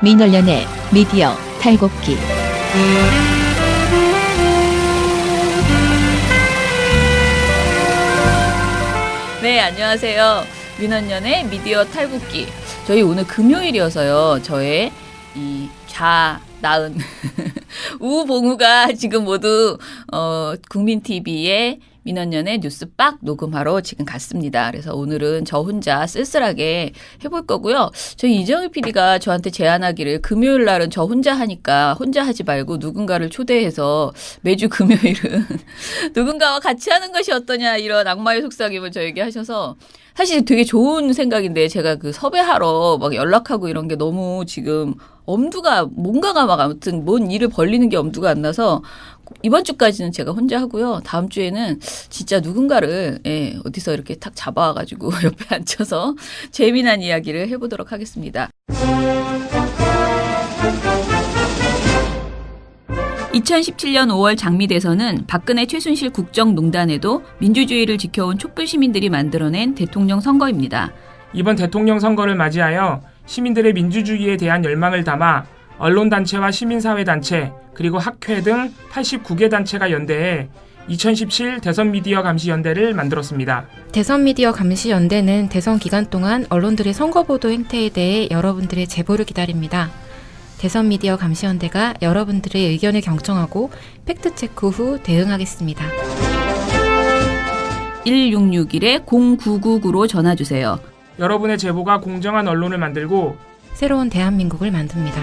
민원련의 미디어 탈곡기. 네, 안녕하세요. 민원련의 미디어 탈곡기. 저희 오늘 금요일이어서요. 저의 이 나은 우봉우가 지금 모두 국민TV에 민원련의 뉴스빡 녹음하러 지금 갔습니다. 그래서 오늘은 저 혼자 쓸쓸하게 해볼 거고요. 저희 이정희 PD가 저한테 제안하기를 금요일 날은 저 혼자 하니까 혼자 하지 말고 누군가를 초대해서 매주 금요일은 누군가와 같이 하는 것이 어떠냐, 이런 악마의 속삭임을 저에게 하셔서 사실 되게 좋은 생각인데, 제가 그 섭외하러 막 연락하고 이런 게 너무 지금 뭔가가 막 아무튼 뭔 일을 벌리는 게 엄두가 안 나서 이번 주까지는 제가 혼자 하고요. 다음 주에는 진짜 누군가를 어디서 이렇게 탁 잡아와가지고 옆에 앉혀서 재미난 이야기를 해보도록 하겠습니다. 2017년 5월 장미대선은 박근혜 최순실 국정농단에도 민주주의를 지켜온 촛불 시민들이 만들어낸 대통령 선거입니다. 이번 대통령 선거를 맞이하여 시민들의 민주주의에 대한 열망을 담아 언론단체와 시민사회단체 그리고 학회 등 89개 단체가 연대해 2017 대선미디어감시연대를 만들었습니다. 대선미디어감시연대는 대선 기간 동안 언론들의 선거보도 행태에 대해 여러분들의 제보를 기다립니다. 대선미디어감시연대가 여러분들의 의견을 경청하고 팩트체크 후 대응하겠습니다. 1661-0999로 전화주세요. 여러분의 제보가 공정한 언론을 만들고 새로운 대한민국을 만듭니다.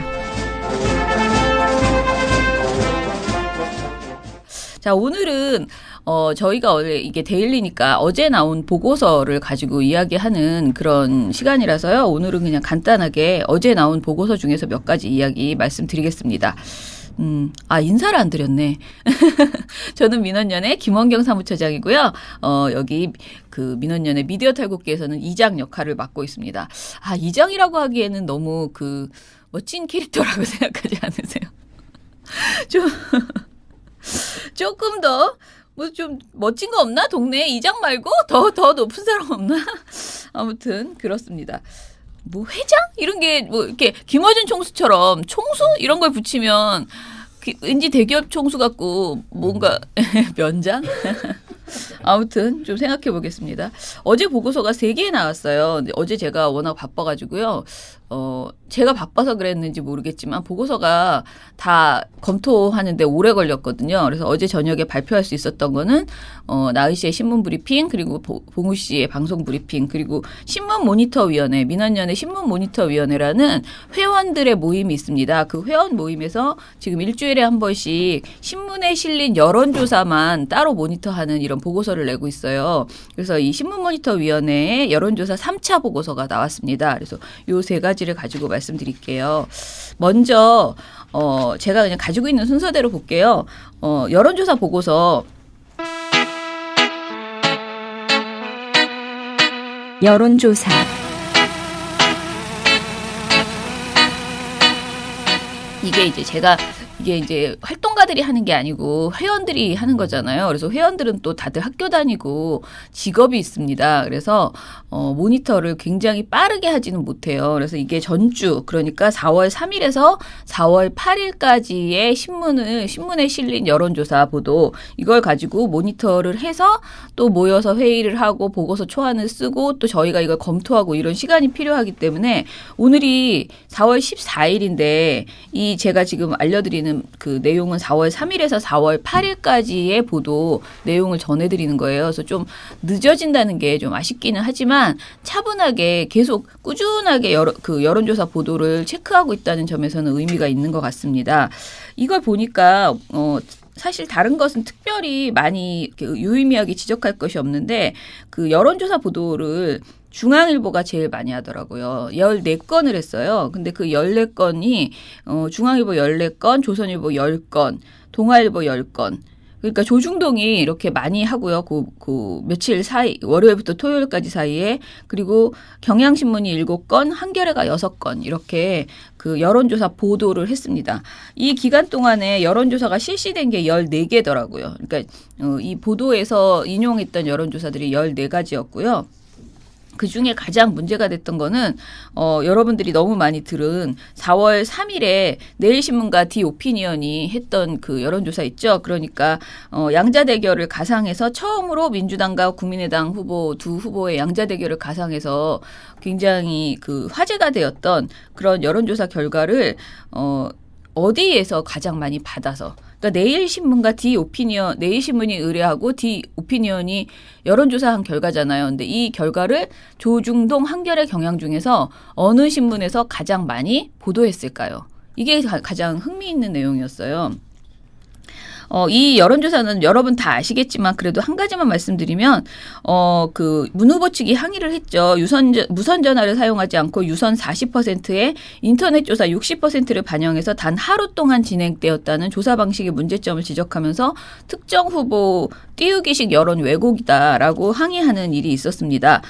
자, 오늘은 저희가 원래 이게 데일리니까 어제 나온 보고서를 가지고 이야기하는 그런 시간이라서요. 오늘은 그냥 간단하게 어제 나온 보고서 중에서 몇 가지 이야기 말씀드리겠습니다. 인사를 안 드렸네. 저는 민원련의 김원경 사무처장이고요. 여기 그 민원련의 미디어 탈곡기에서는 이장 역할을 맡고 있습니다. 이장이라고 하기에는 너무 그 멋진 캐릭터라고 생각하지 않으세요? 조금 더 뭐 좀 멋진 거 없나? 동네에 이장 말고 더 높은 사람 없나? 아무튼 그렇습니다. 뭐 회장? 이런 게 뭐 이렇게 김어준 총수처럼 총수? 이런 걸 붙이면 왠지 대기업 총수 같고 뭔가 면장? 아무튼 좀 생각해 보겠습니다. 어제 보고서가 3개 나왔어요. 근데 어제 제가 워낙 바빠가지고요. 제가 바빠서 그랬는지 모르겠지만 보고서가 다 검토하는데 오래 걸렸거든요. 그래서 어제 저녁에 발표할 수 있었던 거는 나의 씨의 신문 브리핑, 그리고 봉우 씨의 방송 브리핑, 그리고 신문 모니터위원회, 민원련의 신문 모니터위원회라는 회원들의 모임이 있습니다. 그 회원 모임에서 지금 일주일에 한 번씩 신문에 실린 여론조사만 따로 모니터하는 이런 보고서를 내고 있어요. 그래서 이 신문 모니터위원회의 여론조사 3차 보고서가 나왔습니다. 그래서 요 3가지를 가지고 말씀드릴게요. 먼저 제가 그냥 가지고 있는 순서대로 볼게요. 여론조사 보고서. 여론조사. 이게 이제 활동가들이 하는 게 아니고 회원들이 하는 거잖아요. 그래서 회원들은 또 다들 학교 다니고 직업이 있습니다. 그래서 모니터를 굉장히 빠르게 하지는 못해요. 그래서 이게 전주, 그러니까 4월 3일에서 4월 8일까지의 신문에 실린 여론조사 보도, 이걸 가지고 모니터를 해서 또 모여서 회의를 하고 보고서 초안을 쓰고 또 저희가 이걸 검토하고 이런 시간이 필요하기 때문에 오늘이 4월 14일인데 이 제가 지금 알려드리는 그 내용은 4월 3일에서 4월 8일까지의 보도 내용을 전해드리는 거예요. 그래서 좀 늦어진다는 게 좀 아쉽기는 하지만 차분하게 계속 꾸준하게 여론조사 보도를 체크하고 있다는 점에서는 의미가 있는 것 같습니다. 이걸 보니까 사실 다른 것은 특별히 많이 유의미하게 지적할 것이 없는데, 그 여론조사 보도를 중앙일보가 제일 많이 하더라고요. 14건을 했어요. 근데 그 14건이 중앙일보 14건, 조선일보 10건, 동아일보 10건. 그러니까 조중동이 이렇게 많이 하고요. 그 며칠 사이, 월요일부터 토요일까지 사이에, 그리고 경향신문이 7건, 한겨레가 6건 이렇게 그 여론조사 보도를 했습니다. 이 기간 동안에 여론조사가 실시된 게 14개더라고요. 그러니까 이 보도에서 인용했던 여론조사들이 14가지였고요. 그 중에 가장 문제가 됐던 거는 여러분들이 너무 많이 들은 4월 3일에 내일신문과 디오피니언이 했던 그 여론조사 있죠. 그러니까 양자 대결을 가상해서 처음으로 민주당과 국민의당 후보 두 후보의 양자 대결을 가상해서 굉장히 그 화제가 되었던 그런 여론조사 결과를 어디에서 가장 많이 받아서 그러니까 내일신문과 디오피니언, 내일신문이 의뢰하고 디오피니언이 여론조사한 결과잖아요. 근데 이 결과를 조중동 한겨레 경향 중에서 어느 신문에서 가장 많이 보도했을까요? 이게 가장 흥미있는 내용이었어요. 이 여론조사는 여러분 다 아시겠지만 그래도 한 가지만 말씀드리면 그 문 후보 측이 항의를 했죠. 무선 전화를 사용하지 않고 유선 40%의 인터넷 조사 60%를 반영해서 단 하루 동안 진행되었다는 조사 방식의 문제점을 지적하면서 특정 후보 띄우기식 여론 왜곡이다라고 항의하는 일이 있었습니다.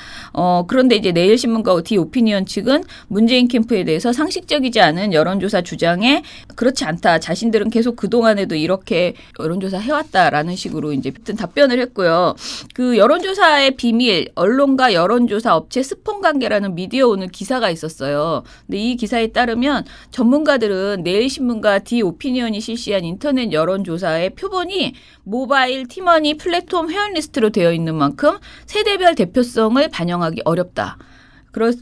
그런데 이제 내일신문과 디오피니언 측은 문재인 캠프에 대해서 상식적이지 않은 여론조사 주장에 그렇지 않다. 자신들은 계속 그동안에도 이렇게 여론조사 해왔다라는 식으로 이제 답변을 했고요. 그 여론조사의 비밀, 언론과 여론조사 업체 스폰 관계라는 미디어 오늘 기사가 있었어요. 근데 이 기사에 따르면 전문가들은 내일신문과 디오피니언이 실시한 인터넷 여론조사의 표본이 모바일 티머니 플랫폼 회원 리스트로 되어 있는 만큼 세대별 대표성을 반영하기 어렵다.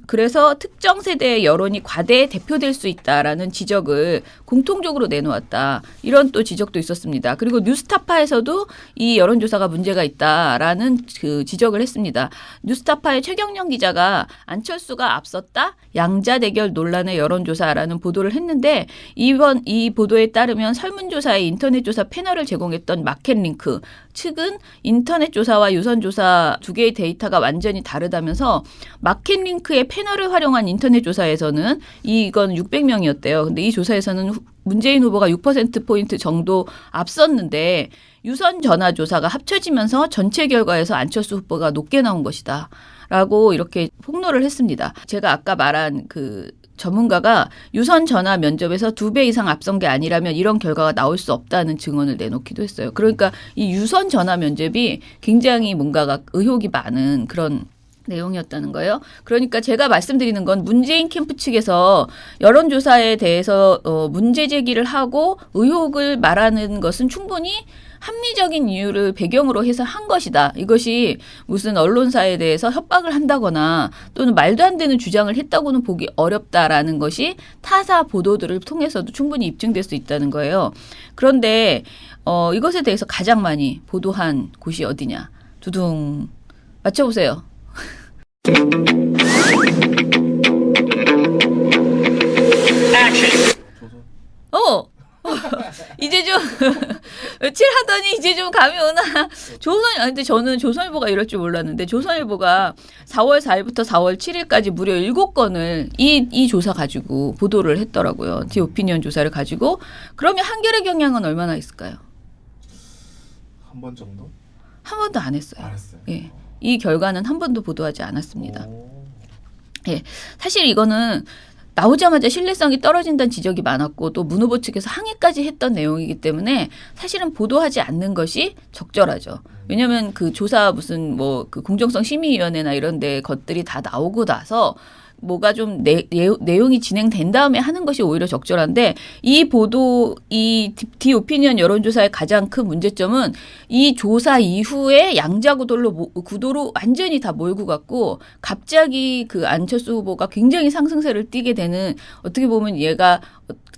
그래서 특정 세대의 여론이 과대 대표될 수 있다라는 지적을 공통적으로 내놓았다. 이런 또 지적도 있었습니다. 그리고 뉴스타파에서도 이 여론조사가 문제가 있다라는 그 지적을 했습니다. 뉴스타파의 최경영 기자가 안철수가 앞섰다? 양자 대결 논란의 여론조사라는 보도를 했는데 이번 이 보도에 따르면 설문조사의 인터넷조사 패널을 제공했던 마켓링크 측은 인터넷 조사와 유선 조사 두 개의 데이터가 완전히 다르다면서 마켓링크의 패널을 활용한 인터넷 조사에서는 이건 600명이었대요. 근데 이 조사에서는 문재인 후보가 6%포인트 정도 앞섰는데 유선 전화 조사가 합쳐지면서 전체 결과에서 안철수 후보가 높게 나온 것이다. 라고 이렇게 폭로를 했습니다. 제가 아까 말한 그 전문가가 유선 전화 면접에서 2배 이상 앞선 게 아니라면 이런 결과가 나올 수 없다는 증언을 내놓기도 했어요. 그러니까 이 유선 전화 면접이 굉장히 뭔가가 의혹이 많은 그런 내용이었다는 거예요. 그러니까 제가 말씀드리는 건 문재인 캠프 측에서 여론조사에 대해서 문제 제기를 하고 의혹을 말하는 것은 충분히 합리적인 이유를 배경으로 해서 한 것이다. 이것이 무슨 언론사에 대해서 협박을 한다거나 또는 말도 안 되는 주장을 했다고는 보기 어렵다라는 것이 타사 보도들을 통해서도 충분히 입증될 수 있다는 거예요. 그런데 이것에 대해서 가장 많이 보도한 곳이 어디냐? 두둥. 맞춰보세요. 이제 좀 며칠 하더니 이제 좀 감이 오나. 근데 저는 조선일보가 이럴 줄 몰랐는데 조선일보가 4월 4일부터 4월 7일까지 무려 7건을 이 조사 가지고 보도를 했더라고요. 디오피니언 조사를 가지고. 그러면 한겨레 경향은 얼마나 있을까요? 한 번 정도? 한 번도 안 했어요. 안 했어요. 예. 이 결과는 한 번도 보도하지 않았습니다. 예. 사실 이거는 나오자마자 신뢰성이 떨어진다는 지적이 많았고 또 문 후보 측에서 항의까지 했던 내용이기 때문에 사실은 보도하지 않는 것이 적절하죠. 왜냐하면 그 조사 무슨 뭐 그 공정성 심의위원회나 이런 데 것들이 다 나오고 나서 뭐가 좀 내용이 진행된 다음에 하는 것이 오히려 적절한데 이 보도, 이 디오피니언 여론조사의 가장 큰 문제점은 이 조사 이후에 양자 구도로 완전히 다 몰고 갔고 갑자기 그 안철수 후보가 굉장히 상승세를 띠게 되는 어떻게 보면 얘가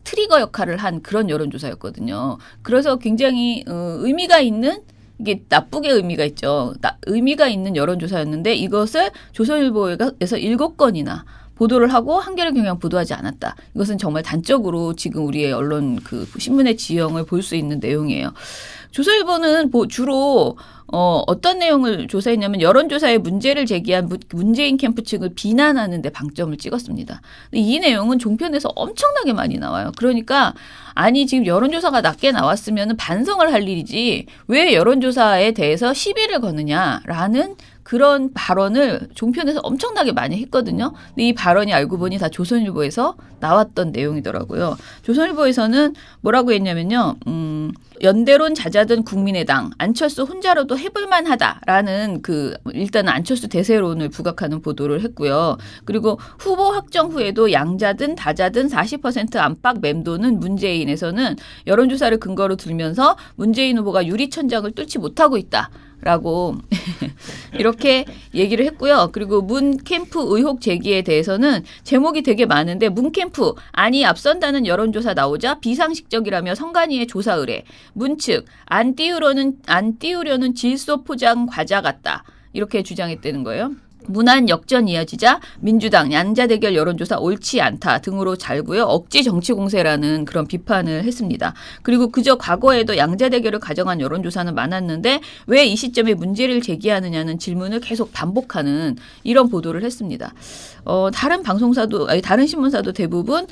트리거 역할을 한 그런 여론조사였거든요. 그래서 굉장히 의미가 있는 이게 나쁘게 의미가 있죠. 의미가 있는 여론조사였는데 이것을 조선일보에서 7건이나 보도를 하고 한겨레 경향 보도하지 않았다. 이것은 정말 단적으로 지금 우리의 언론 그 신문의 지형을 볼 수 있는 내용이에요. 조선일보는 주로 어떤 내용을 조사했냐면 여론조사에 문제를 제기한 문재인 캠프 측을 비난하는 데 방점을 찍었습니다. 근데 이 내용은 종편에서 엄청나게 많이 나와요. 그러니까 아니 지금 여론조사가 낮게 나왔으면 반성을 할 일이지 왜 여론조사에 대해서 시비를 거느냐라는 그런 발언을 종편에서 엄청나게 많이 했거든요. 근데 이 발언이 알고 보니 다 조선일보에서 나왔던 내용이더라고요. 조선일보에서는 뭐라고 했냐면요. 연대론 잦아든 국민의당 안철수 혼자로도 해볼만 하다라는 일단은 안철수 대세론을 부각하는 보도를 했고요. 그리고 후보 확정 후에도 양자든 다자든 40% 안팎 맴도는 문재인에서는 여론조사를 근거로 들면서 문재인 후보가 유리천장을 뚫지 못하고 있다. 라고 이렇게 얘기를 했고요. 그리고 문 캠프 의혹 제기에 대해서는 제목이 되게 많은데 문 캠프 아니 앞선다는 여론조사 나오자 비상식적이라며 성관위에 조사 의뢰. 문 측 안 띄우려는 질소 포장 과자 같다. 이렇게 주장했다는 거예요. 무난 역전 이어지자 민주당 양자 대결 여론조사 옳지 않다 등으로 잘고요. 억지 정치 공세라는 그런 비판을 했습니다. 그리고 그저 과거에도 양자 대결을 가정한 여론조사는 많았는데 왜 이 시점에 문제를 제기하느냐는 질문을 계속 반복하는 이런 보도를 했습니다. 다른 신문사도 대부분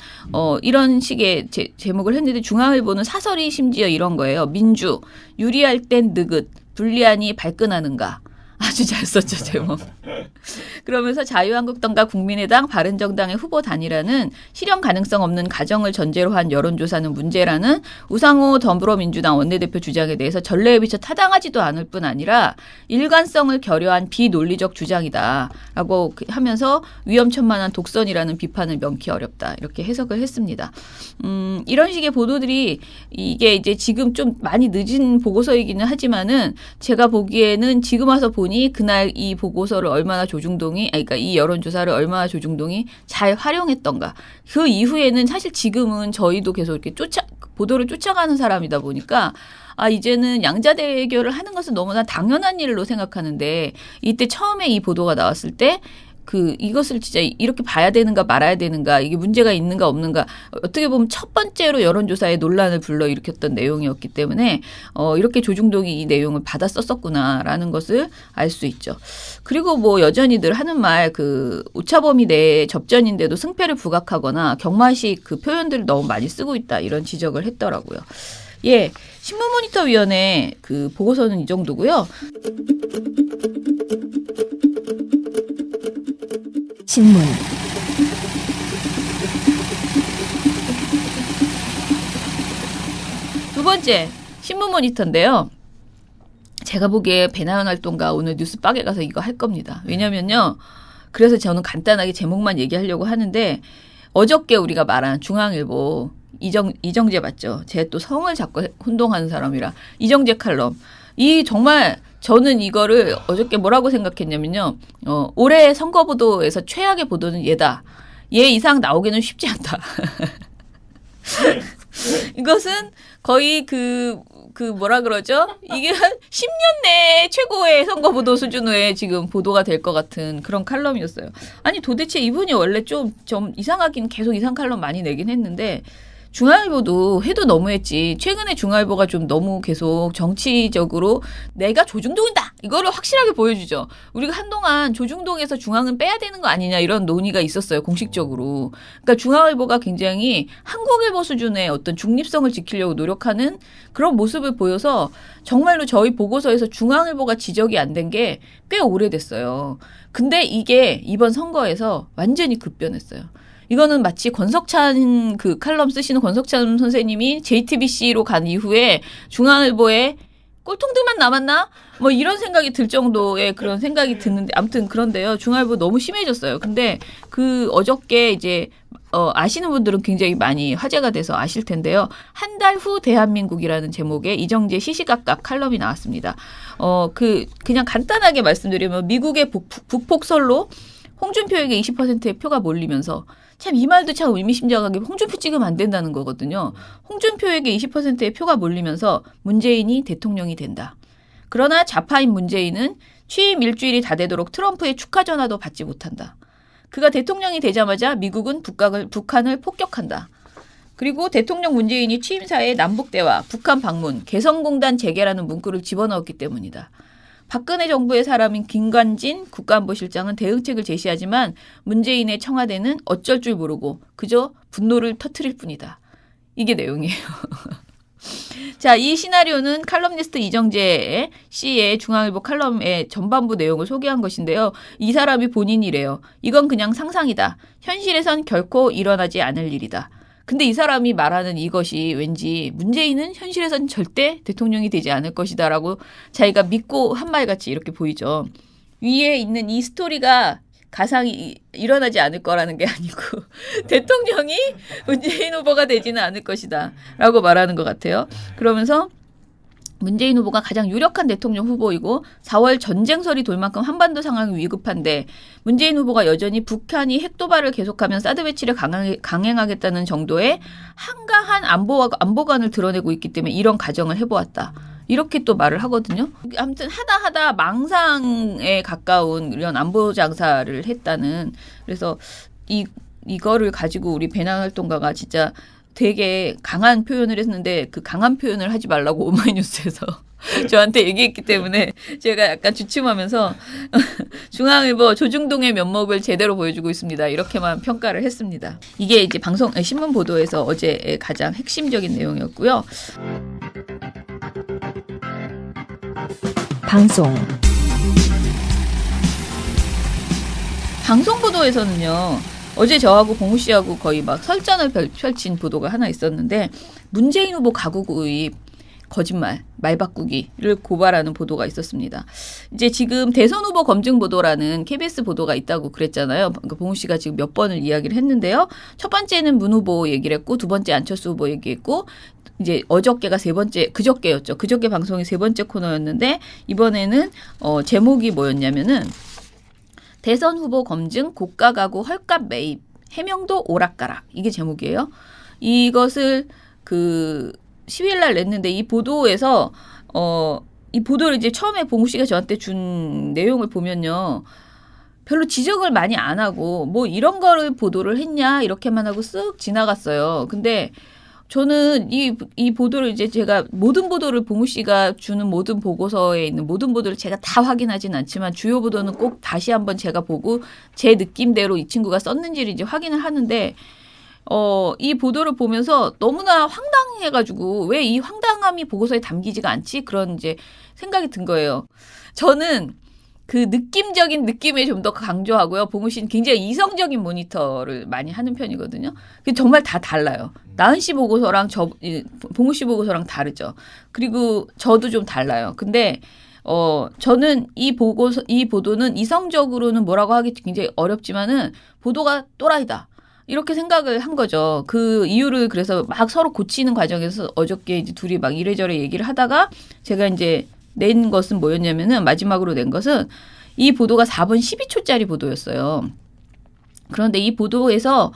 이런 식의 제목을 했는데 중앙일보는 사설이 심지어 이런 거예요. 민주 유리할 땐 느긋 불리하니 발끈하는가. 아주 잘 썼죠, 제목. 그러면서 자유한국당과 국민의당, 바른정당의 후보 단일화는 실현 가능성 없는 가정을 전제로 한 여론조사는 문제라는 우상호 더불어민주당 원내대표 주장에 대해서 전례에 비춰 타당하지도 않을 뿐 아니라 일관성을 결여한 비논리적 주장이다라고 하면서 위험천만한 독선이라는 비판을 명키 어렵다. 이렇게 해석을 했습니다. 이런 식의 보도들이 이게 이제 지금 좀 많이 늦은 보고서이기는 하지만은 제가 보기에는 지금 와서 보니 그날 이 보고서를 얼마나 그러니까 이 여론조사를 얼마나 조중동이 잘 활용했던가. 그 이후에는 사실 지금은 저희도 계속 이렇게 보도를 쫓아가는 사람이다 보니까 이제는 양자 대결을 하는 것은 너무나 당연한 일로 생각하는데 이때 처음에 이 보도가 나왔을 때 이것을 진짜 이렇게 봐야 되는가 말아야 되는가 이게 문제가 있는가 없는가 어떻게 보면 첫 번째로 여론조사에 논란을 불러일으켰던 내용이었기 때문에 이렇게 조중동이 이 내용을 받아 썼었구나라는 것을 알 수 있죠. 그리고 뭐 여전히들 하는 말 오차범위 내에 접전인데도 승패를 부각하거나 경마식 표현들을 너무 많이 쓰고 있다 이런 지적을 했더라고요. 예, 신문모니터위원회 보고서는 이 정도고요. 신문 두 번째 신문 모니터인데요. 제가 보기에 배나연 활동가 오늘 뉴스 빠게 가서 이거 할 겁니다. 왜냐면요. 그래서 저는 간단하게 제목만 얘기하려고 하는데 어저께 우리가 말한 중앙일보 이정재 맞죠? 제가 또 성을 자꾸 혼동하는 사람이라 이정재 칼럼. 정말 저는 이거를 어저께 뭐라고 생각했냐면요. 올해 선거보도에서 최악의 보도는 얘다. 얘 이상 나오기는 쉽지 않다. 이것은 거의 뭐라 그러죠? 이게 한 10년 내에 최고의 선거보도 수준의 지금 보도가 될 것 같은 그런 칼럼이었어요. 아니 도대체 이분이 원래 좀 이상하긴 계속 이상 칼럼 많이 내긴 했는데 중앙일보도 해도 너무했지. 최근에 중앙일보가 좀 너무 계속 정치적으로 내가 조중동이다. 이거를 확실하게 보여주죠. 우리가 한동안 조중동에서 중앙은 빼야 되는 거 아니냐 이런 논의가 있었어요. 공식적으로. 그러니까 중앙일보가 굉장히 한국일보 수준의 어떤 중립성을 지키려고 노력하는 그런 모습을 보여서 정말로 저희 보고서에서 중앙일보가 지적이 안 된 게 꽤 오래됐어요. 근데 이게 이번 선거에서 완전히 급변했어요. 이거는 마치 권석찬 칼럼 쓰시는 권석찬 선생님이 JTBC로 간 이후에 중앙일보에 꼴통들만 남았나? 뭐 이런 생각이 들 정도의 그런 생각이 드는데 아무튼 그런데요. 중앙일보 너무 심해졌어요. 근데 어저께 이제 아시는 분들은 굉장히 많이 화제가 돼서 아실 텐데요. 한 달 후 대한민국이라는 제목의 이정재 시시각각 칼럼이 나왔습니다. 그냥 간단하게 말씀드리면 미국의 북폭설로 홍준표에게 20%의 표가 몰리면서 참 이 말도 참 의미심장하게 홍준표 찍으면 안 된다는 거거든요. 홍준표에게 20%의 표가 몰리면서 문재인이 대통령이 된다. 그러나 좌파인 문재인은 취임 일주일이 다 되도록 트럼프의 축하 전화도 받지 못한다. 그가 대통령이 되자마자 미국은 북한을 폭격한다. 그리고 대통령 문재인이 취임사에 남북대화, 북한 방문, 개성공단 재개라는 문구를 집어넣었기 때문이다. 박근혜 정부의 사람인 김관진 국가안보실장은 대응책을 제시하지만 문재인의 청와대는 어쩔 줄 모르고 그저 분노를 터뜨릴 뿐이다. 이게 내용이에요. 자, 이 시나리오는 칼럼니스트 이정재 씨의 중앙일보 칼럼의 전반부 내용을 소개한 것인데요. 이 사람이 본인이래요. 이건 그냥 상상이다. 현실에선 결코 일어나지 않을 일이다. 근데 이 사람이 말하는 이것이 왠지 문재인은 현실에선 절대 대통령이 되지 않을 것이다라고 자기가 믿고 한 말같이 이렇게 보이죠. 위에 있는 이 스토리가 가상이 일어나지 않을 거라는 게 아니고 대통령이 문재인 후보가 되지는 않을 것이다 라고 말하는 것 같아요. 그러면서 문재인 후보가 가장 유력한 대통령 후보이고 4월 전쟁설이 돌 만큼 한반도 상황이 위급한데 문재인 후보가 여전히 북한이 핵도발을 계속하면 사드 배치를 강행하겠다는 정도의 한가한 안보관을 드러내고 있기 때문에 이런 가정을 해보았다. 이렇게 또 말을 하거든요. 아무튼 하다 망상에 가까운 이런 안보 장사를 했다는. 그래서 이거를 가지고 우리 배낭활동가가 진짜 되게 강한 표현을 했는데 그 강한 표현을 하지 말라고 오마이뉴스에서 저한테 얘기했기 때문에 제가 약간 주춤하면서 중앙일보 조중동의 면목을 제대로 보여주고 있습니다. 이렇게만 평가를 했습니다. 이게 이제 신문 보도에서 어제 가장 핵심적인 내용이었고요. 방송 보도에서는요. 어제 저하고 봉우 씨하고 거의 막 설전을 펼친 보도가 하나 있었는데 문재인 후보 가구 구입 거짓말, 말 바꾸기를 고발하는 보도가 있었습니다. 이제 지금 대선 후보 검증 보도라는 KBS 보도가 있다고 그랬잖아요. 봉우 씨가 지금 몇 번을 이야기를 했는데요. 첫 번째는 문 후보 얘기를 했고 두 번째 안철수 후보 얘기했고 이제 어저께가 세 번째, 그저께였죠. 그저께 방송이 세 번째 코너였는데 이번에는 제목이 뭐였냐면은 대선 후보 검증 고가 가구 헐값 매입 해명도 오락가락 이게 제목이에요. 이것을 그 10일 날 냈는데 이 보도에서 이 보도를 이제 처음에 봉우 씨가 저한테 준 내용을 보면요. 별로 지적을 많이 안 하고 뭐 이런 거를 보도를 했냐 이렇게만 하고 쓱 지나갔어요. 근데 저는 이 보도를 이제 제가 모든 보도를 봉우 씨가 주는 모든 보고서에 있는 모든 보도를 제가 다 확인하진 않지만 주요 보도는 꼭 다시 한번 제가 보고 제 느낌대로 이 친구가 썼는지를 이제 확인을 하는데 이 보도를 보면서 너무나 황당해가지고 왜 이 황당함이 보고서에 담기지가 않지? 그런 이제 생각이 든 거예요. 저는 그 느낌적인 느낌에 좀 더 강조하고요. 봉우 씨는 굉장히 이성적인 모니터를 많이 하는 편이거든요. 정말 다 달라요. 나은 씨 보고서랑 봉우 씨 보고서랑 다르죠. 그리고 저도 좀 달라요. 근데 저는 이 보도는 이성적으로는 뭐라고 하기 굉장히 어렵지만은 보도가 또라이다. 이렇게 생각을 한 거죠. 그 이유를 그래서 막 서로 고치는 과정에서 어저께 이제 둘이 막 이래저래 얘기를 하다가 제가 이제 낸 것은 뭐였냐면은 마지막으로 낸 것은 이 보도가 4분 12초짜리 보도였어요. 그런데 이 보도에서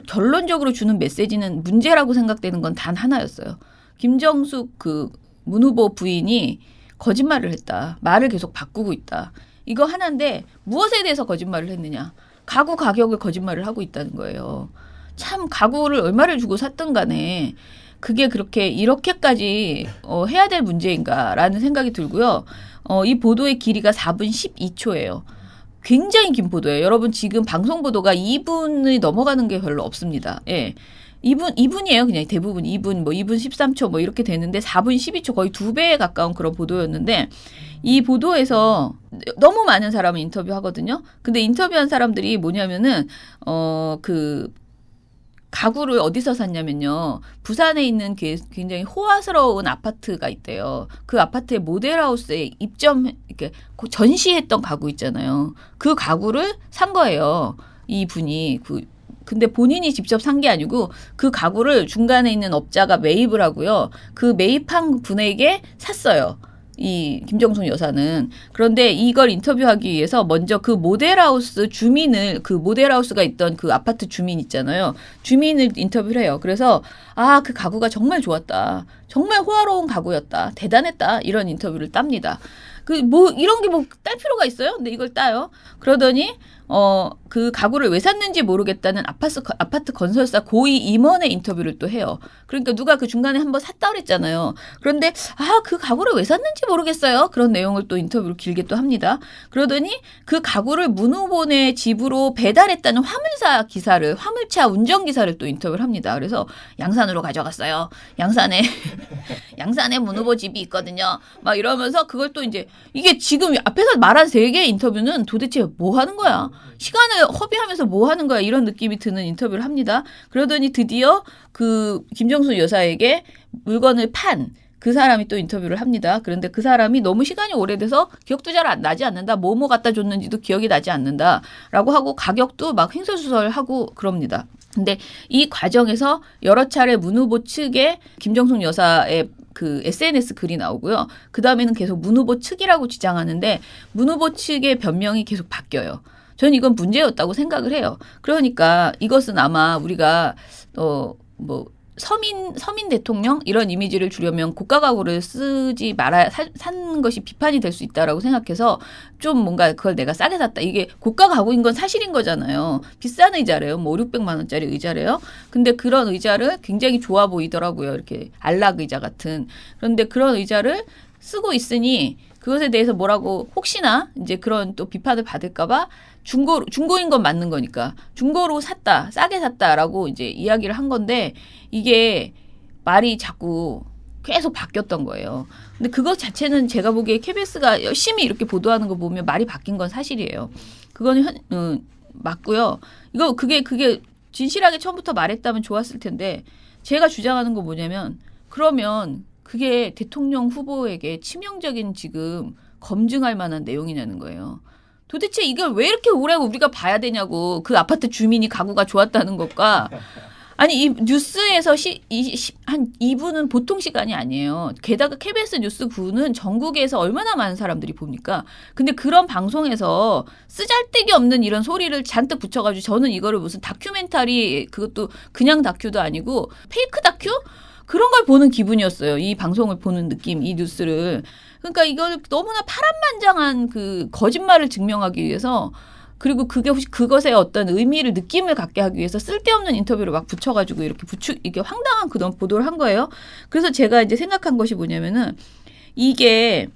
결론적으로 주는 메시지는 문제라고 생각되는 건 단 하나였어요. 김정숙 그 문 후보 부인이 거짓말을 했다. 말을 계속 바꾸고 있다. 이거 하나인데 무엇에 대해서 거짓말을 했느냐. 가구 가격을 거짓말을 하고 있다는 거예요. 참 가구를 얼마를 주고 샀든 간에 그게 이렇게까지 해야 될 문제인가라는 생각이 들고요. 이 보도의 길이가 4분 12초예요. 굉장히 긴 보도예요. 여러분 지금 방송 보도가 2분이 넘어가는 게 별로 없습니다. 예. 2분이에요. 그냥 대부분 2분, 2분 13초 이렇게 되는데 4분 12초 거의 2배에 가까운 그런 보도였는데 이 보도에서 너무 많은 사람을 인터뷰하거든요. 근데 인터뷰한 사람들이 뭐냐면은 그 가구를 어디서 샀냐면요. 부산에 있는 굉장히 호화스러운 아파트가 있대요. 그 아파트의 모델하우스에 이렇게 전시했던 가구 있잖아요. 그 가구를 산 거예요. 이 분이 근데 본인이 직접 산 게 아니고 그 가구를 중간에 있는 업자가 매입을 하고요. 그 매입한 분에게 샀어요. 이 김정숙 여사는. 그런데 이걸 인터뷰하기 위해서 먼저 그 모델하우스 주민을 그 모델하우스가 있던 그 아파트 주민 있잖아요. 주민을 인터뷰를 해요. 그래서 그 가구가 정말 좋았다. 정말 호화로운 가구였다. 대단했다. 이런 인터뷰를 땁니다. 이런 게 딸 필요가 있어요? 근데 이걸 따요. 그러더니 그 가구를 왜 샀는지 모르겠다는 아파트 건설사 고위 임원의 인터뷰를 또 해요. 그러니까 누가 그 중간에 한번 샀다 그랬잖아요. 그런데 그 가구를 왜 샀는지 모르겠어요. 그런 내용을 또 인터뷰로 길게 또 합니다. 그러더니 그 가구를 문 후보네 집으로 배달했다는 화물차 운전기사를 또 인터뷰를 합니다. 그래서 양산으로 가져갔어요. 양산에 문 후보 집이 있거든요. 막 이러면서 그걸 또 이제 이게 지금 앞에서 말한 세 개의 인터뷰는 도대체 뭐 하는 거야? 시간을 허비하면서 뭐 하는 거야? 이런 느낌이 드는 인터뷰를 합니다. 그러더니 드디어 그 김정수 여사에게 물건을 판 그 사람이 또 인터뷰를 합니다. 그런데 그 사람이 너무 시간이 오래돼서 기억도 잘 나지 않는다. 뭐뭐 갖다 줬는지도 기억이 나지 않는다라고 하고 가격도 막 횡설수설하고 그럽니다. 근데 이 과정에서 여러 차례 문 후보 측에 김정숙 여사의 그 SNS 글이 나오고요. 그 다음에는 계속 문 후보 측이라고 주장하는데 문 후보 측의 변명이 계속 바뀌어요. 저는 이건 문제였다고 생각을 해요. 그러니까 이것은 아마 우리가 서민 대통령 이런 이미지를 주려면 고가 가구를 쓰지 말아야 산 것이 비판이 될 수 있다라고 생각해서 좀 뭔가 그걸 내가 싸게 샀다. 이게 고가 가구인 건 사실인 거잖아요. 비싼 의자래요. 뭐 5,600만 원짜리 의자래요. 근데 그런 의자를 굉장히 좋아 보이더라고요. 이렇게 안락 의자 같은. 그런데 그런 의자를 쓰고 있으니 그것에 대해서 뭐라고 혹시나 이제 그런 또 비판을 받을까봐 중고인 건 맞는 거니까 중고로 샀다, 싸게 샀다라고 이제 이야기를 한 건데 이게 말이 자꾸 계속 바뀌었던 거예요. 근데 그것 자체는 제가 보기에 KBS가 열심히 이렇게 보도하는 거 보면 말이 바뀐 건 사실이에요. 그거는 맞고요. 그게 진실하게 처음부터 말했다면 좋았을 텐데 제가 주장하는 거 뭐냐면 그러면 그게 대통령 후보에게 치명적인 지금 검증할 만한 내용이냐는 거예요. 도대체 이걸 왜 이렇게 오래 우리가 봐야 되냐고. 그 아파트 주민이 가구가 좋았다는 것과 아니 이 뉴스에서 한 2부는 보통 시간이 아니에요. 게다가 KBS 뉴스 9는 전국에서 얼마나 많은 사람들이 봅니까? 근데 그런 방송에서 쓰잘데기 없는 이런 소리를 잔뜩 붙여가지고 저는 이거를 무슨 다큐멘터리 그것도 그냥 다큐도 아니고 페이크 다큐? 그런 걸 보는 기분이었어요. 이 방송을 보는 느낌, 이 뉴스를. 그러니까 이걸 너무나 파란만장한 그 거짓말을 증명하기 위해서 그리고 그게 혹시 그것에 어떤 의미를 느낌을 갖게 하기 위해서 쓸데없는 인터뷰를 막 붙여가지고 이게 황당한 그런 보도를 한 거예요. 그래서 제가 이제 생각한 것이 뭐냐면은 이게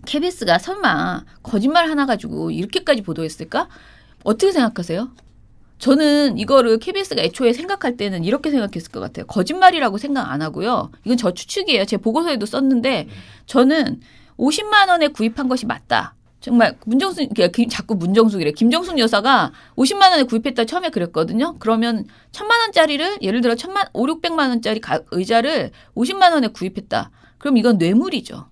KBS가 설마 거짓말 하나 가지고 이렇게까지 보도했을까? 어떻게 생각하세요? 저는 이거를 KBS가 애초에 생각할 때는 이렇게 생각했을 것 같아요. 거짓말이라고 생각 안 하고요. 이건 저 추측이에요. 제 보고서에도 썼는데 저는 50만 원에 구입한 것이 맞다. 정말 자꾸 문정숙이래. 김정숙 여사가 50만 원에 구입했다 처음에 그랬거든요. 그러면 1,000만 원짜리를 예를 들어 5,600만 원짜리 의자를 50만 원에 구입했다. 그럼 이건 뇌물이죠.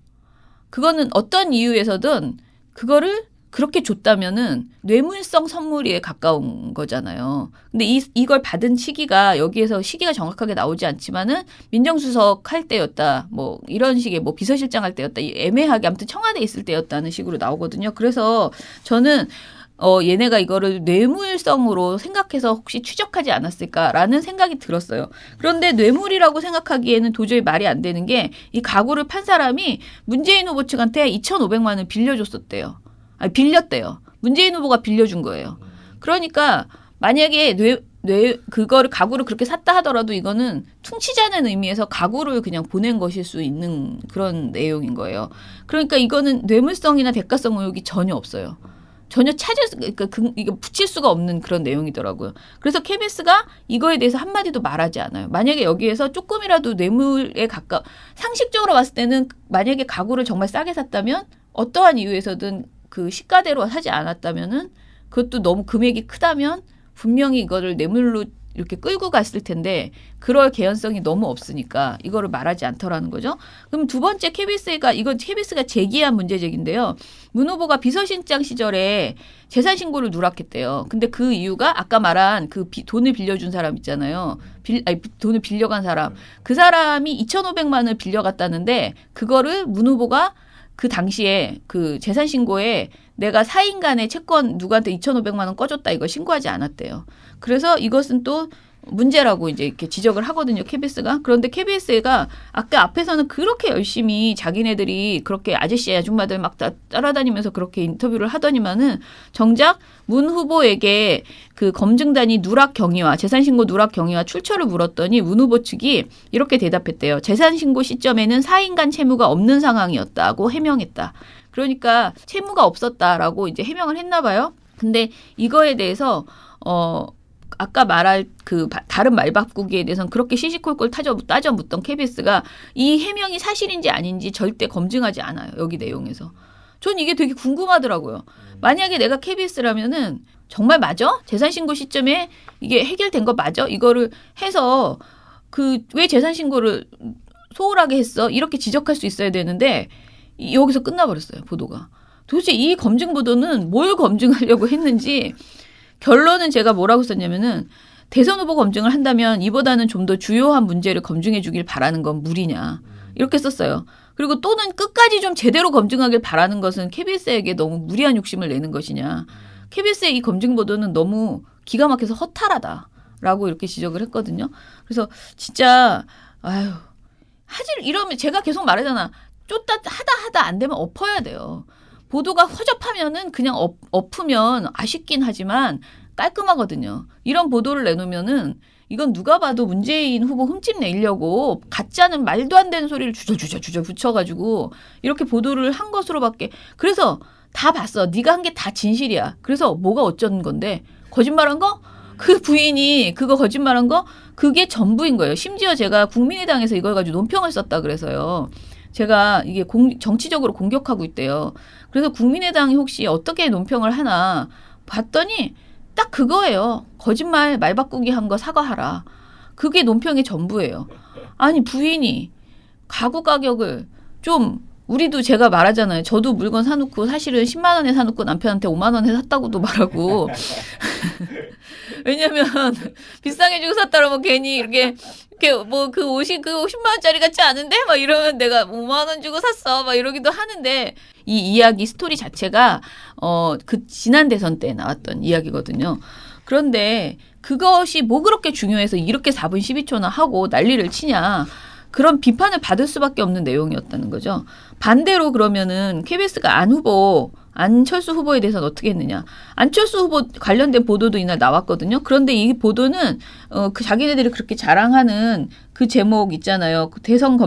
그거는 어떤 이유에서든 그거를 그렇게 줬다면은 뇌물성 선물에 가까운 거잖아요. 근데 이걸 받은 시기가 여기에서 시기가 정확하게 나오지 않지만은 민정수석 할 때였다. 뭐 이런 식의 뭐 비서실장 할 때였다. 애매하게 아무튼 청와대에 있을 때였다는 식으로 나오거든요. 그래서 저는 얘네가 이거를 뇌물성으로 생각해서 혹시 추적하지 않았을까라는 생각이 들었어요. 그런데 뇌물이라고 생각하기에는 도저히 말이 안 되는 게 이 가구를 판 사람이 문재인 후보 측한테 2,500만 원을 빌려줬었대요. 빌렸대요. 문재인 후보가 빌려준 거예요. 그러니까 만약에 그거를 가구를 그렇게 샀다 하더라도 이거는 퉁치자는 의미에서 가구를 그냥 보낸 것일 수 있는 그런 내용인 거예요. 그러니까 이거는 뇌물성이나 대가성 의혹이 전혀 없어요. 전혀 이거 붙일 수가 없는 그런 내용이더라고요. 그래서 KBS가 이거에 대해서 한마디도 말하지 않아요. 만약에 여기에서 조금이라도 뇌물에 상식적으로 봤을 때는 만약에 가구를 정말 싸게 샀다면 어떠한 이유에서든 그 시가대로 사지 않았다면은 그것도 너무 금액이 크다면 분명히 이거를 뇌물로 이렇게 끌고 갔을 텐데 그럴 개연성이 너무 없으니까 이거를 말하지 않더라는 거죠. 그럼 두 번째 이건 KBS가 제기한 문제제기인데요. 문 후보가 비서실장 시절에 재산 신고를 누락했대요. 근데 그 이유가 아까 말한 그 돈을 빌려준 사람 있잖아요. 돈을 빌려간 사람. 그 사람이 2,500만 원을 빌려갔다는데 그거를 문 후보가 그 당시에 그 재산 신고에 내가 4인 간의 채권 누구한테 2,500만 원 꺼줬다 이걸 신고하지 않았대요. 그래서 이것은 또 문제라고 이제 이렇게 지적을 하거든요, KBS가. 그런데 KBS가 아까 앞에서는 그렇게 열심히 자기네들이 그렇게 아저씨 아줌마들 막 따라다니면서 그렇게 인터뷰를 하더니만은 정작 문 후보에게 그 검증단이 누락 경위와 재산신고 누락 경위와 출처를 물었더니 문 후보 측이 이렇게 대답했대요. 재산신고 시점에는 4인간 채무가 없는 상황이었다고 해명했다. 그러니까 채무가 없었다라고 이제 해명을 했나 봐요. 근데 이거에 대해서 아까 말할 그 다른 말바꾸기에 대해서는 그렇게 시시콜콜 따져 묻던 KBS가 이 해명이 사실인지 아닌지 절대 검증하지 않아요. 여기 내용에서. 전 이게 되게 궁금하더라고요. 만약에 내가 KBS라면은 정말 맞아? 재산신고 시점에 이게 해결된 거 맞아? 이거를 해서 왜 재산신고를 소홀하게 했어? 이렇게 지적할 수 있어야 되는데 여기서 끝나버렸어요. 보도가. 도대체 이 검증 보도는 뭘 검증하려고 했는지 결론은 제가 뭐라고 썼냐면은 대선 후보 검증을 한다면 이보다는 좀 더 주요한 문제를 검증해 주길 바라는 건 무리냐. 이렇게 썼어요. 그리고 또는 끝까지 좀 제대로 검증하길 바라는 것은 KBS에게 너무 무리한 욕심을 내는 것이냐. KBS의 이 검증 보도는 너무 기가 막혀서 허탈하다라고 이렇게 지적을 했거든요. 그래서 진짜 이러면 제가 계속 말하잖아. 쫓다 하다 안 되면 엎어야 돼요. 보도가 허접하면은 그냥 엎으면 아쉽긴 하지만 깔끔하거든요. 이런 보도를 내놓으면은 이건 누가 봐도 문재인 후보 흠집 내려고 가짜는 말도 안 되는 소리를 주저 붙여가지고 이렇게 보도를 한 것으로밖에. 그래서 다 봤어. 네가 한 게 다 진실이야. 그래서 뭐가 어쩐 건데 거짓말한 거? 그 부인이 그거 거짓말한 거? 그게 전부인 거예요. 심지어 제가 국민의당에서 이걸 가지고 논평을 썼다 그래서요. 제가 이게 정치적으로 공격하고 있대요. 그래서 국민의당이 혹시 어떻게 논평을 하나 봤더니 딱 그거예요. 거짓말 말 바꾸기 한 거 사과하라. 그게 논평의 전부예요. 아니 부인이 가구 가격을 좀 우리도 제가 말하잖아요. 저도 물건 사놓고 사실은 10만 원에 사놓고 남편한테 5만 원에 샀다고도 말하고 왜냐면 비싸게 주고 샀다 그러면 괜히 이렇게 뭐 그 옷이 그 10만 원짜리 같지 않은데 막 이러면 내가 5만 원 주고 샀어 막 이러기도 하는데 이 이야기 스토리 자체가 그 지난 대선 때 나왔던 이야기거든요. 그런데 그것이 뭐 그렇게 중요해서 이렇게 4분 12초나 하고 난리를 치냐. 그런 비판을 받을 수밖에 없는 내용이었다는 거죠. 반대로 그러면은 KBS가 안철수 후보에 대해서는 어떻게 했느냐. 안철수 후보 관련된 보도도 이날 나왔거든요. 그런데 이 보도는 그 자기네들이 그렇게 자랑하는 그 제목 있잖아요. 그 대선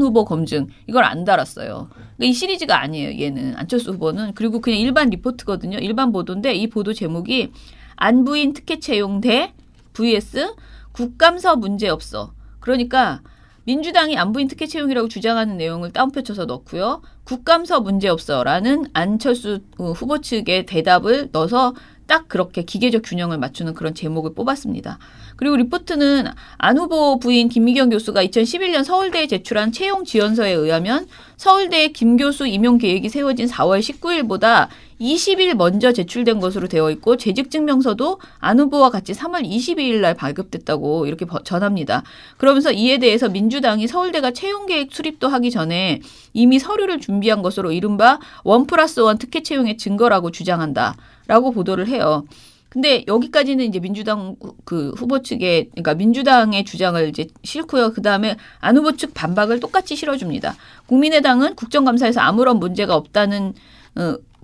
후보 검증 이걸 안 달았어요. 그러니까 이 시리즈가 아니에요. 얘는 안철수 후보는. 그리고 그냥 일반 리포트거든요. 일반 보도인데 이 보도 제목이 안부인 특혜 채용 대 vs 국감서 문제 없어. 그러니까 민주당이 안부인 특혜 채용이라고 주장하는 내용을 따옴표 쳐서 넣고요. 국감서 문제없어라는 안철수 후보 측의 대답을 넣어서 딱 그렇게 기계적 균형을 맞추는 그런 제목을 뽑았습니다. 그리고 리포트는 안 후보 부인 김미경 교수가 2011년 서울대에 제출한 채용 지원서에 의하면 서울대 김 교수 임용 계획이 세워진 4월 19일보다 20일 먼저 제출된 것으로 되어 있고 재직증명서도 안 후보와 같이 3월 22일 날 발급됐다고 이렇게 전합니다. 그러면서 이에 대해서 민주당이 서울대가 채용계획 수립도 하기 전에 이미 서류를 준비한 것으로 이른바 1+1 특혜 채용의 증거라고 주장한다라고 보도를 해요. 근데 여기까지는 이제 민주당 그 후보 측의 그러니까 민주당의 주장을 이제 싫고요. 그다음에 안 후보 측 반박을 똑같이 실어줍니다. 국민의당은 국정감사에서 아무런 문제가 없다는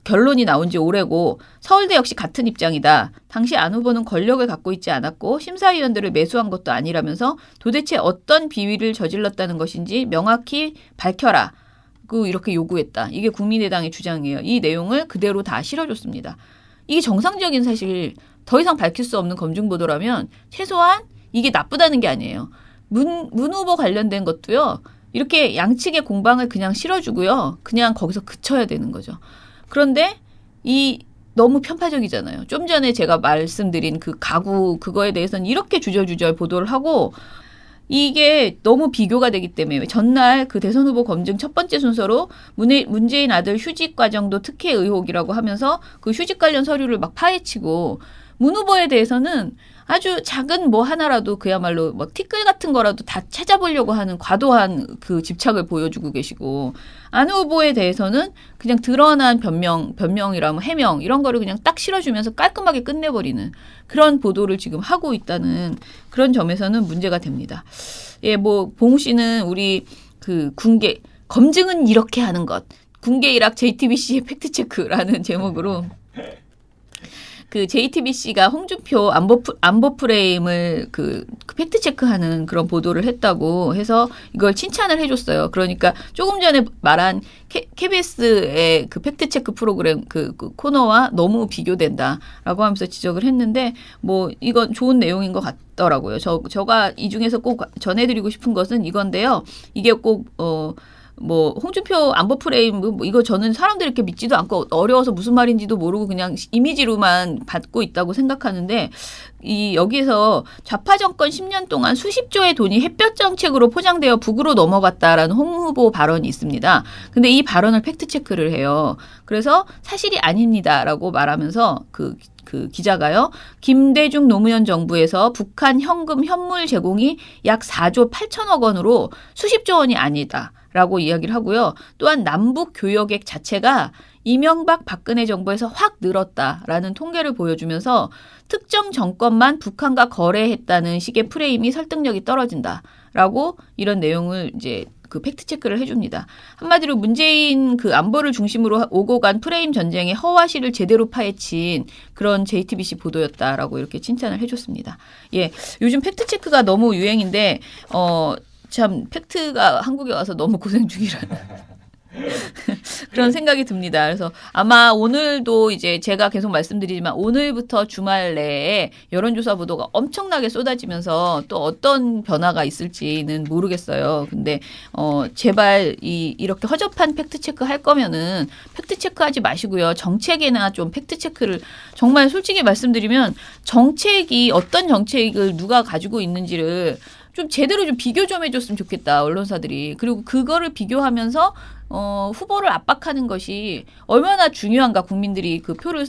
결론이 나온 지 오래고 서울대 역시 같은 입장이다. 당시 안 후보는 권력을 갖고 있지 않았고 심사위원들을 매수한 것도 아니라면서 도대체 어떤 비위를 저질렀다는 것인지 명확히 밝혀라. 이렇게 요구했다. 이게 국민의당의 주장이에요. 이 내용을 그대로 다 실어줬습니다. 이게 정상적인 사실 더 이상 밝힐 수 없는 검증 보도라면 최소한 이게 나쁘다는 게 아니에요. 문 후보 관련된 것도요. 이렇게 양측의 공방을 그냥 실어주고요. 그냥 거기서 그쳐야 되는 거죠. 그런데 너무 편파적이잖아요. 좀 전에 제가 말씀드린 그 가구 그거에 대해서는 이렇게 주저주저 보도를 하고 이게 너무 비교가 되기 때문에 전날 그 대선 후보 검증 첫 번째 순서로 문재인 아들 휴직 과정도 특혜 의혹이라고 하면서 그 휴직 관련 서류를 막 파헤치고 문 후보에 대해서는 아주 작은 뭐 하나라도 그야말로 뭐 티끌 같은 거라도 다 찾아보려고 하는 과도한 그 집착을 보여주고 계시고, 안 후보에 대해서는 그냥 드러난 변명이라면 해명 이런 거를 그냥 딱 실어주면서 깔끔하게 끝내버리는 그런 보도를 지금 하고 있다는 그런 점에서는 문제가 됩니다. 예, 뭐 봉우 씨는 우리 그 군계 검증은 이렇게 하는 것, 군계 일학 JTBC의 팩트체크라는 제목으로 그 JTBC가 홍준표 안보 프레임을 그 팩트체크하는 그런 보도를 했다고 해서 이걸 칭찬을 해줬어요. 그러니까 조금 전에 말한 KBS의 그 팩트체크 프로그램 그 코너와 너무 비교된다라고 하면서 지적을 했는데, 뭐 이건 좋은 내용인 것 같더라고요. 저가 이 중에서 꼭 전해드리고 싶은 것은 이건데요. 이게 꼭 뭐 홍준표 안보 프레임 뭐 이거 저는 사람들이 이렇게 믿지도 않고 어려워서 무슨 말인지도 모르고 그냥 이미지로만 받고 있다고 생각하는데, 이 여기에서 좌파 정권 10년 동안 수십조의 돈이 햇볕 정책으로 포장되어 북으로 넘어갔다라는 홍 후보 발언이 있습니다. 근데 이 발언을 팩트 체크를 해요. 그래서 사실이 아닙니다라고 말하면서 그 기자가요, 김대중 노무현 정부에서 북한 현금 현물 제공이 약 4조 8천억 원으로 수십조 원이 아니다 라고 이야기를 하고요. 또한 남북 교역액 자체가 이명박 박근혜 정부에서 확 늘었다라는 통계를 보여주면서 특정 정권만 북한과 거래했다는 식의 프레임이 설득력이 떨어진다라고 이런 내용을 이제 그 팩트 체크를 해줍니다. 한마디로 문재인 그 안보를 중심으로 오고 간 프레임 전쟁의 허와시를 제대로 파헤친 그런 JTBC 보도였다라고 이렇게 칭찬을 해줬습니다. 예, 요즘 팩트 체크가 너무 유행인데 참 팩트가 한국에 와서 너무 고생 중이라는 그런 생각이 듭니다. 그래서 아마 오늘도 이제 제가 계속 말씀드리지만 오늘부터 주말 내에 여론조사 보도가 엄청나게 쏟아지면서 또 어떤 변화가 있을지는 모르겠어요. 근데 제발 이렇게 허접한 팩트 체크 할 거면은 팩트 체크하지 마시고요. 정책에나 좀 팩트 체크를, 정말 솔직히 말씀드리면 정책이 어떤 정책을 누가 가지고 있는지를 좀 제대로 좀 비교 좀 해줬으면 좋겠다, 언론사들이. 그리고 그거를 비교하면서 후보를 압박하는 것이 얼마나 중요한가, 국민들이 그 표를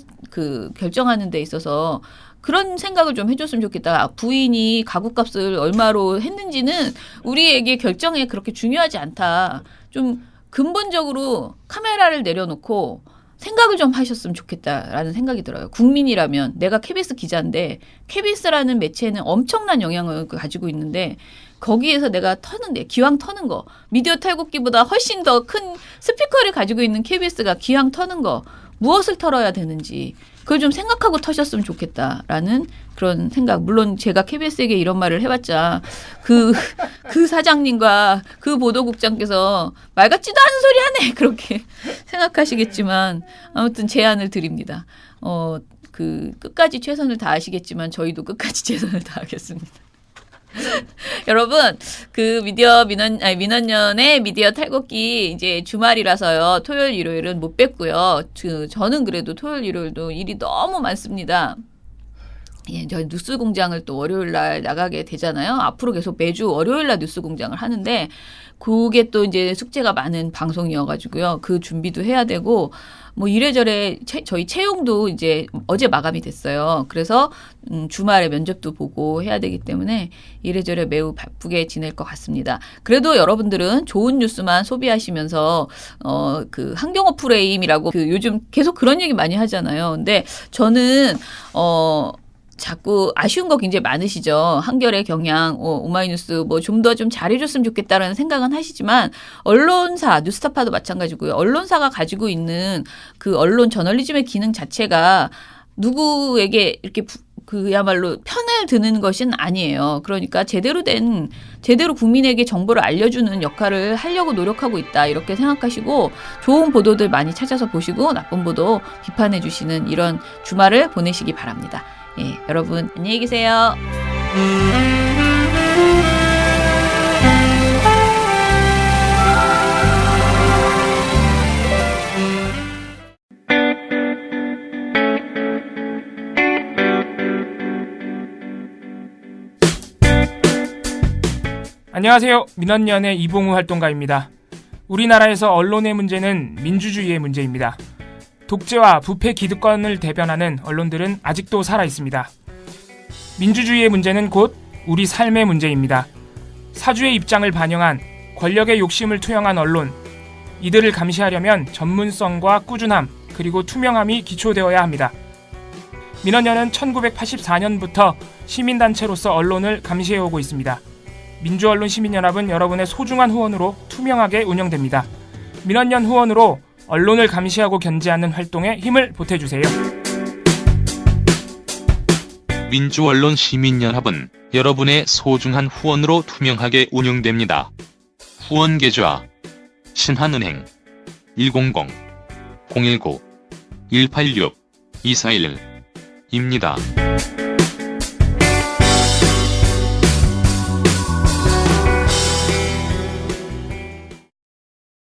결정하는 데 있어서 그런 생각을 좀 해줬으면 좋겠다. 부인이 가구값을 얼마로 했는지는 우리에게 결정에 그렇게 중요하지 않다. 좀 근본적으로 카메라를 내려놓고 생각을 좀 하셨으면 좋겠다라는 생각이 들어요. 국민이라면, 내가 KBS 기자인데 KBS라는 매체는 엄청난 영향을 가지고 있는데 거기에서 내가 터는데, 기왕 터는 거, 미디어 탈곡기보다 훨씬 더 큰 스피커를 가지고 있는 KBS가 기왕 터는 거 무엇을 털어야 되는지 그걸 좀 생각하고 터셨으면 좋겠다라는 그런 생각. 물론 제가 KBS에게 이런 말을 해봤자 그 사장님과 그 보도국장께서 말 같지도 않은 소리 하네 그렇게 생각하시겠지만, 아무튼 제안을 드립니다. 끝까지 최선을 다하시겠지만 저희도 끝까지 최선을 다하겠습니다. 여러분, 민원연의 미디어 탈곡기 이제 주말이라서요. 토요일, 일요일은 못 뵙고요. 저는 그래도 토요일, 일요일도 일이 너무 많습니다. 예, 저희 뉴스 공장을 또 월요일 날 나가게 되잖아요. 앞으로 계속 매주 월요일 날 뉴스 공장을 하는데 그게 또 이제 숙제가 많은 방송이어가지고요. 그 준비도 해야 되고, 뭐 이래저래 저희 채용도 이제 어제 마감이 됐어요. 그래서 주말에 면접도 보고 해야 되기 때문에 이래저래 매우 바쁘게 지낼 것 같습니다. 그래도 여러분들은 좋은 뉴스만 소비하시면서 그 환경어 프레임이라고 요즘 계속 그런 얘기 많이 하잖아요. 근데 저는 자꾸 아쉬운 거 굉장히 많으시죠. 한겨레, 경향, 오마이뉴스 뭐 좀 더 좀 잘해줬으면 좋겠다라는 생각은 하시지만, 언론사, 뉴스타파도 마찬가지고요. 언론사가 가지고 있는 그 언론 저널리즘의 기능 자체가 누구에게 이렇게 그야말로 편을 드는 것은 아니에요. 그러니까 제대로 국민에게 정보를 알려주는 역할을 하려고 노력하고 있다, 이렇게 생각하시고 좋은 보도들 많이 찾아서 보시고 나쁜 보도 비판해 주시는 이런 주말을 보내시기 바랍니다. 예, 여러분 안녕히 계세요. 안녕하세요. 민원연의 이봉우 활동가입니다. 우리나라에서 언론의 문제는 민주주의의 문제입니다. 독재와 부패 기득권을 대변하는 언론들은 아직도 살아 있습니다. 민주주의의 문제는 곧 우리 삶의 문제입니다. 사주의 입장을 반영한 권력의 욕심을 투영한 언론, 이들을 감시하려면 전문성과 꾸준함 그리고 투명함이 기초되어야 합니다. 민원연은 1984년부터 시민단체로서 언론을 감시해오고 있습니다. 민주언론 시민연합은 여러분의 소중한 후원으로 투명하게 운영됩니다. 민원연 후원으로 언론을 감시하고 견제하는 활동에 힘을 보태주세요. 민주언론 시민연합은 여러분의 소중한 후원으로 투명하게 운영됩니다. 후원 계좌 신한은행 100-019-186-241입니다.